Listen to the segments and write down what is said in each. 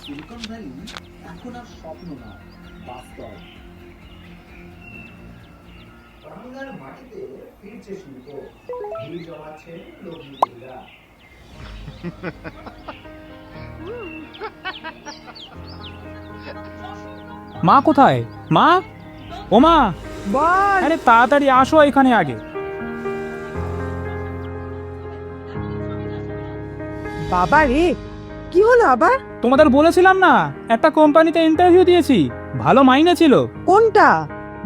Silicon valley এখন আর স্বপ্ন না, বাস্তব। বাংলার মাটিতে ফিরছে শিল্প, ভিড় জমাচ্ছে লগ্নিপতিরা। মা কোথায়? মা, ও মা, বল। আরে তাড়াতাড়ি আসো এখানে আগে। বাবা রে, কি হলো আবার? তোমাদের বলেছিলাম না একটা কোম্পানিতে ইন্টারভিউ দিয়েছি, ভালো মাইনে ছিল। কোনটা?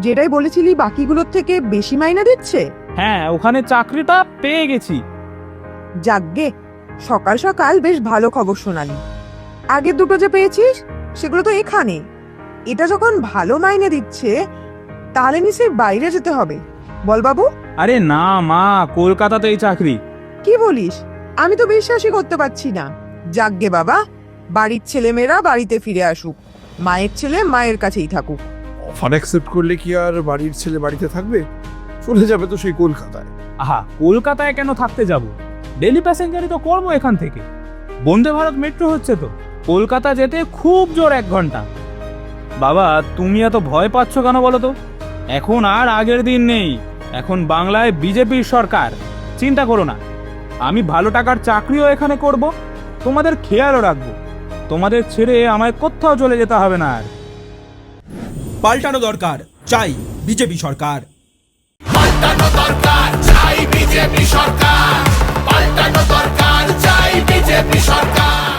যেটাই বলেছিলি বাকিগুলোর থেকে বেশি মাইনে দিচ্ছে? হ্যাঁ, ওখানে চাকরিটা পেয়ে গেছি। যাকগে, সকাল সকাল বেশ ভালো খবর শোনালি। আগের দুটো যে পেয়েছিস সেগুলো তো এখানে। এটা যখন ভালো মাইনে দিচ্ছে তাহলে নিশ্চয়ই বাইরে যেতে হবে। বল বাবু। আরে না মা, কলকাতাতেই চাকরি। কি বলিস? আমি তো বিশ্বাসই করতে পারছি না। যাকগে বাবা, বাড়ির ছেলেমেয়েরা বাড়িতে ফিরে আসুক, মায়ের ছেলে মায়ের কাছেই থাকুক। অফার অ্যাকসেপ্ট করলে কি আর বাড়ির ছেলে বাড়িতে থাকবে? চলে যাবে তো সেই কলকাতায়। আহা, কলকাতায় কেন থাকতে যাব? ডেলি প্যাসেঞ্জারই তো করবো এখান থেকে। বন্দে ভারত মেট্রো হচ্ছে তো, কলকাতা যেতে খুব জোর 1 ঘন্টা। বাবা, তুমি এত ভয় পাচ্ছ কেন বলো তো? এখন আর আগের দিন নেই, এখন বাংলায় বিজেপির সরকার। চিন্তা করো না, আমি ভালো টাকার চাকরিও এখানে করব, তোমাদের খেয়ালও রাখবো। তোমাদের ছেড়ে আমায় কোথাও চলে যেতে হবে না আর। পাল্টানো দরকার, চাই বিজেপি সরকার। পাল্টানো দরকার, চাই বিজেপি সরকার। পাল্টানো দরকার, চাই বিজেপি সরকার।